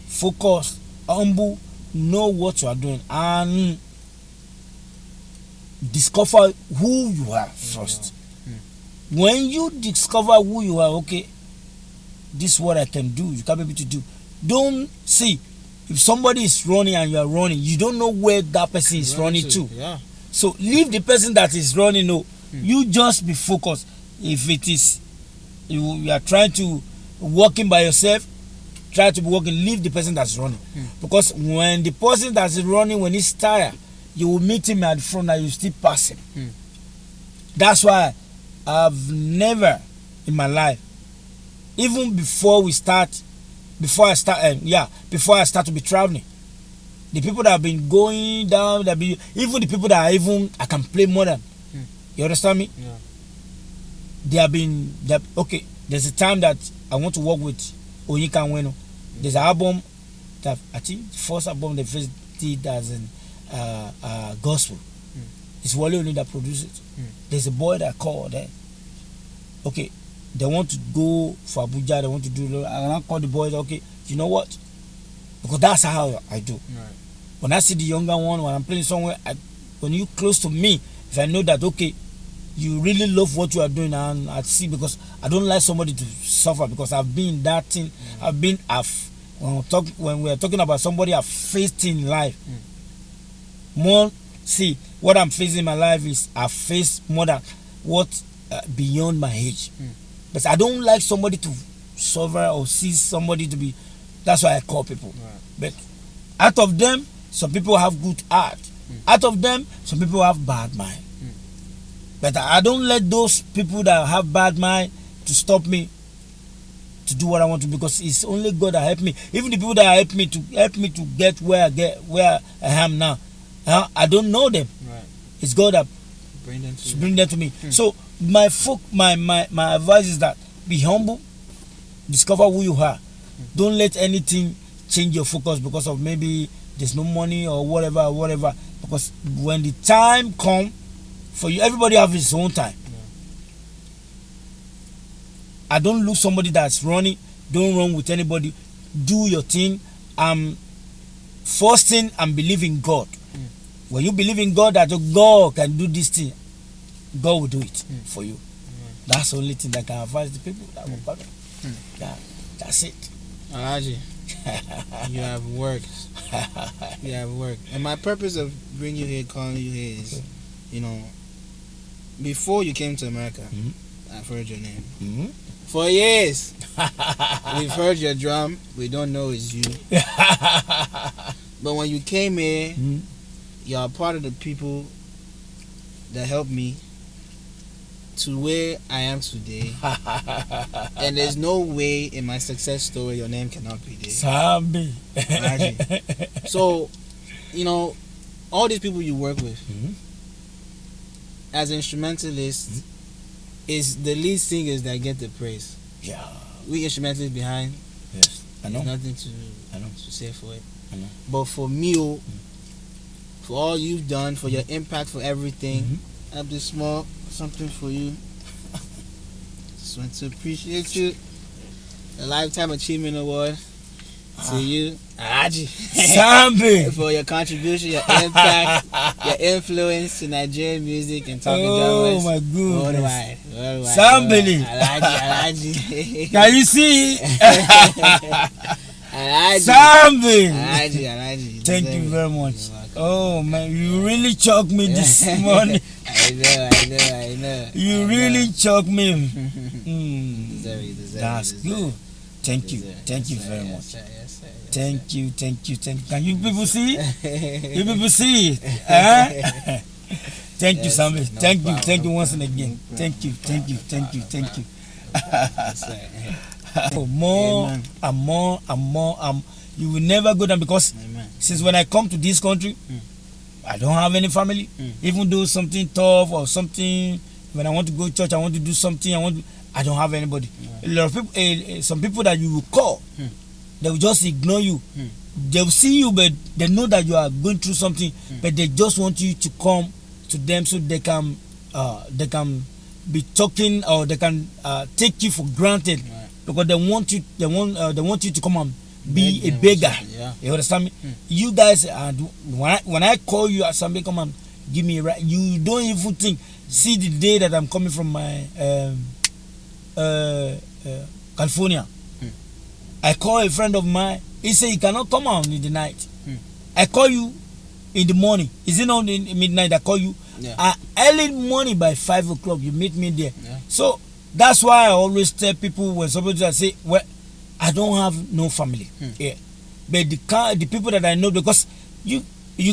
Focus, humble, know what you are doing, and discover who you are first. When you discover who you are, okay, this is what I can do, you can be able to do. Don't see if somebody is running and you are running, you don't know where that person is running to. Yeah. So leave the person that is running. No, you just be focused. If it is you are trying to walking by yourself, try to be walking. Leave the person that's running, because when the person that is running, when he's tired, you will meet him at the front and you still pass him. That's why I've never in my life, even before I start to be traveling, the people that have been going down, even the people that I can play more than. You understand me? Yeah. Okay. There's a time that I want to work with Onyika Nweno. There's an album that I think the first album they first did as in gospel. It's Wole only that produced it. There's a boy that called there. Okay, they want to go for Abuja, they want to do, and I call the boys, okay, you know what? Because that's how I do. Right. When I see the younger one, when I'm playing somewhere, when you close to me, if I know that, okay, you really love what you are doing, and I see, because I don't like somebody to suffer, because I've been in that thing, when we are talking about somebody I've faced in life, more, see, what I'm facing in my life is I've faced more than what beyond my age. But I don't like somebody to suffer or see somebody to be. That's why I call people. Right. But out of them, some people have good heart. Out of them, some people have bad mind. But I don't let those people that have bad mind to stop me to do what I want to, because it's only God that help me. Even the people that help me to get where I am now, I don't know them. Right. It's God that Bring them to me. So my advice is that be humble, discover who you are. Don't let anything change your focus because of maybe there's no money or whatever. Because when the time comes for you, everybody have his own time. I don't look somebody that's running. Don't run with anybody. Do your thing. First thing, and believe in God. When you believe in God that God can do this thing, God will do it for you. That's the only thing that can advise the people that will come. Yeah, that's it. Alhaji, you have worked. You have worked. And my purpose of bringing you here, calling you here is, before you came to America, I've heard your name. For years, we've heard your drum. We don't know it's you. But when you came here, you're part of the people that helped me to where I am today. And there's no way in my success story your name cannot be there. Sambay. So, all these people you work with, as instrumentalists, is the lead singers that get the praise. Yeah. We instrumentalists behind. Yes. I know. There's nothing to say for it. I know. But for me, for all you've done, for your impact, for everything, I have this small something for you. Just want to appreciate you. A Lifetime Achievement Award to you, Alhaji. Sambay. For your contribution, your impact, your influence to Nigerian music and talking drummers. Oh my goodness. Worldwide. Sambay. Alhaji. Can you see? Alhaji. Sambay. Alhaji. Thank you very much. Oh man, you really choked me this morning. I know. You really choked me. That's good. Thank you very much. Yes, sir. Thank you. Can you people see? You people see it? Thank you, Sambay. Thank you once and again. Thank you. More and more. You will never go down, because since when I come to this country, I don't have any family. Even though something tough or something, when I want to go to church, I want to do something, I don't have anybody. A lot of people, some people that you will call, they will just ignore you. They will see you, but they know that you are going through something, but they just want you to come to them so they can be talking, or they can take you for granted, because they want you to come and be a beggar. You understand me? You guys, when I call you at somebody, come and give me a ride, you don't even think. See the day that I'm coming from my California, I call a friend of mine. He said he cannot come out in the night. I call you in the morning. Is it not in midnight? I call you early morning by 5 o'clock. You meet me there. So that's why I always tell people, when somebody say, well, I don't have no family. But the people that I know, because you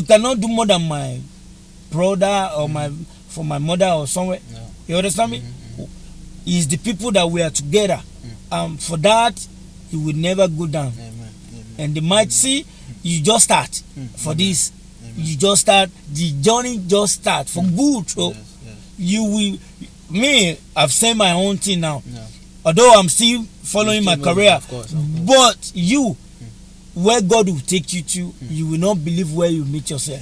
cannot do more than my brother or for my mother or somewhere. You understand me? It's the people that we are together. For that, you will never go down. And they might see you just start for this. You just start, the journey just start for good. So you will. Me, I've said my own thing now. Although I'm still following my career, of course. But you, where God will take you to, you will not believe where you meet yourself.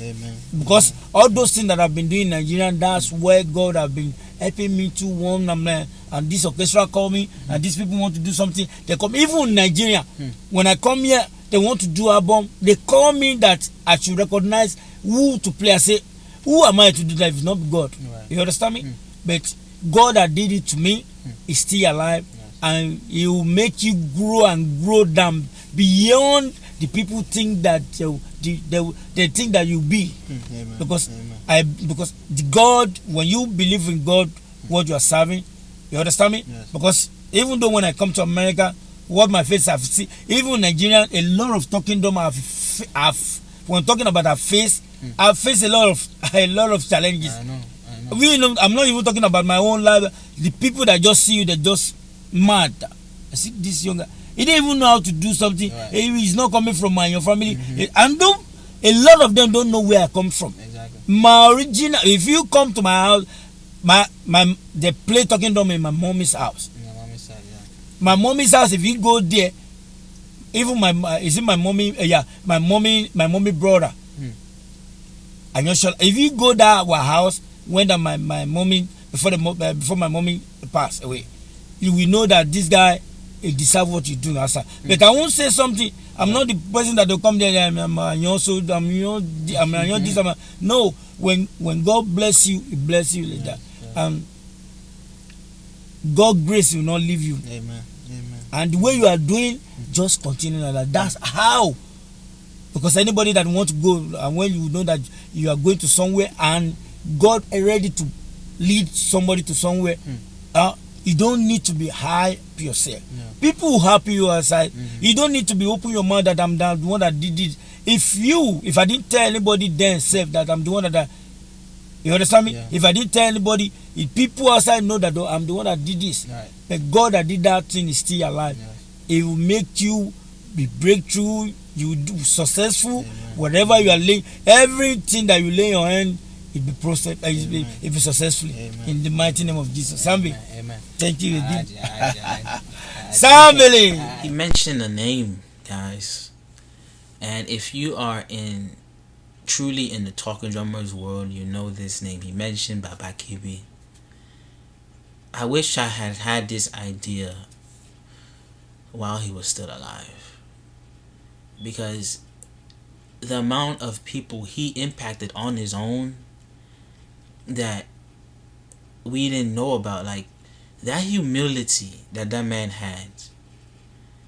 Because all those things that I've been doing in Nigeria, that's where God have been helping me to warn them. And this orchestra call me, and these people want to do something. They come, even in Nigeria, when I come here, they want to do album. They call me that I should recognize who to play. I say, who am I to do that if it's not God? You understand me? But God that did it to me is still alive, and He will make you grow and grow down beyond the people think that they think that you be. Because the God, when you believe in God, what you are serving. You understand me? Yes. Because even though when I come to America, what my face have seen, even Nigerian, a lot of talking drum have when talking about our face, I've faced a lot of challenges. I know. I'm not even talking about my own life. The people that just see you, they're just mad. I see this young guy. He didn't even know how to do something. Right. He's not coming from your family. And a lot of them don't know where I come from. Exactly. My original, if you come to my house, they play talking drum in my mommy's house. My mommy's side, yeah. My mommy's house, if you go there, even my mommy brother. I'm not sure. If you go there our house when my mommy before my mommy passed away, you will know that this guy deserve what you do outside. But I won't say something. I'm not the person that will come there. No, when God bless you, He bless you like that. God grace will not leave you. Amen. And the way you are doing, just continue like that. That's how. Because anybody that wants to go, and when you know that you are going to somewhere and God is ready to lead somebody to somewhere, you don't need to be high yourself. Yeah. People will help you outside. You don't need to be open your mouth that I'm the one that did it. If I didn't tell anybody then self that I'm the one that you understand me? Yeah. If I didn't tell anybody, if people outside know that I'm the one that did this, Right. but God that did that thing is still alive. Yeah. It will make you be breakthrough. You will do successful. Amen. Whatever you are laying, everything that you lay your hand, it be processed. It be successfully. Amen. In the mighty name of Jesus. Sambay, Amen. thank you again. Alhaji. Sambay. He mentioned a name, guys, and if you are truly in the talking drummers world, you know this name. He mentioned Baba Kibi. I wish I had this idea while he was still alive, because the amount of people he impacted on his own that we didn't know about, like that humility that man had,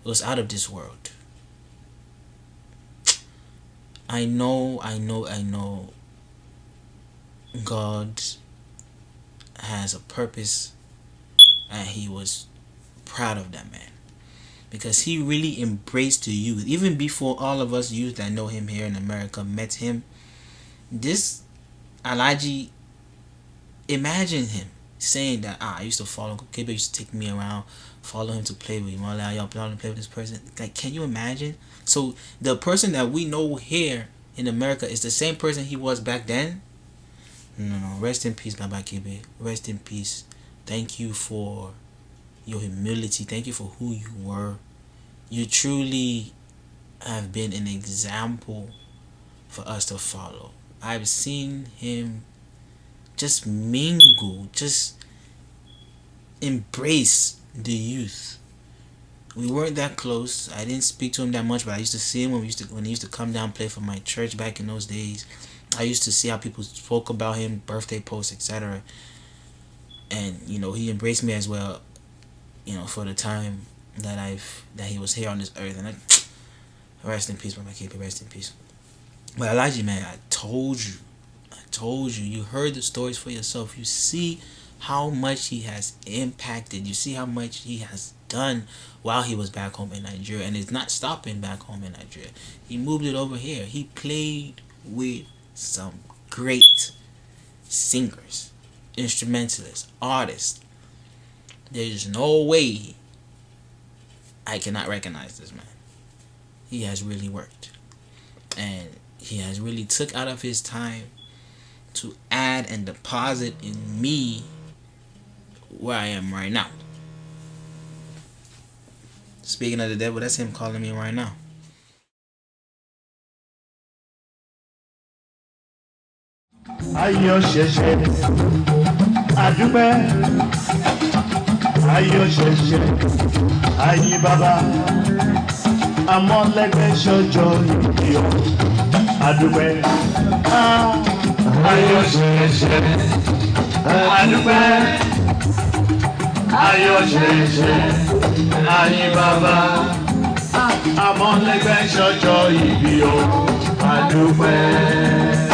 was out of this world. I know God has a purpose, and he was proud of that man, because he really embraced the youth. Even before all of us youth that know him here in America met him, this Alhaji, imagine him saying that I used to follow Kibe, used to take me around, follow him to play with him, y'all play with this person. Like, can you imagine? So the person that we know here in America is the same person he was back then. No, rest in peace, Baba Kibe. Rest in peace. Thank you for your humility. Thank you for who you were. You truly have been an example for us to follow. I've seen him just mingle, just embrace the youth. We weren't that close. I didn't speak to him that much, but I used to see him when he used to come down and play for my church back in those days. I used to see how people spoke about him, birthday posts, etc. And he embraced me as well, for the time that he was here on this earth. And rest in peace, Mama Keeper, rest in peace. But Alhaji, man, I told you, you heard the stories for yourself. You see how much he has impacted. You see how much he has done while he was back home in Nigeria, and it's not stopping back home in Nigeria. He moved it over here. He played with some great singers, instrumentalists, artists. There's no way I cannot recognize this man. He has really worked, and he has really took out of his time to add and deposit in me where I am right now. Speaking of the devil, that's him calling me right now. Ayọ̀ ṣẹ̀ṣẹ̀ àdúpẹ́, ayọ̀ ṣẹ̀ṣẹ̀ ayé bàbá, amọ̀lẹ́gbẹ́ ṣọjọ́ ìbíọ̀ àdúpẹ́. Ayọ̀ ṣẹ̀ṣẹ̀ àdúpẹ́, ayọ̀ ṣẹ̀ṣẹ̀ ayé bàbá, amọ̀lẹ́gbẹ́ ṣọjọ́ ìbíọ̀ àdúpẹ́.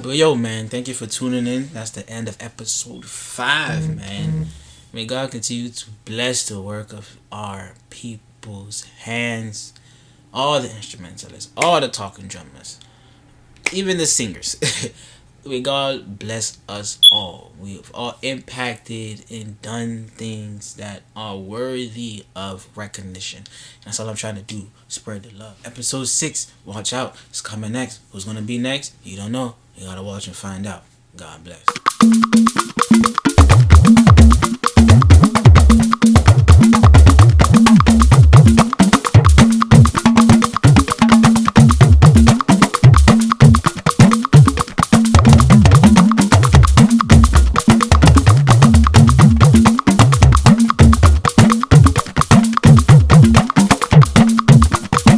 But yo, man, thank you for tuning in. That's the end of episode 5, man. May God continue to bless the work of our people's hands, all the instrumentalists, all the talking drummers, even the singers. May God bless us all. We've all impacted and done things that are worthy of recognition. That's all I'm trying to do. Spread the love. Episode 6, watch out. It's coming next. Who's going to be next? You don't know. You got to watch and find out. God bless.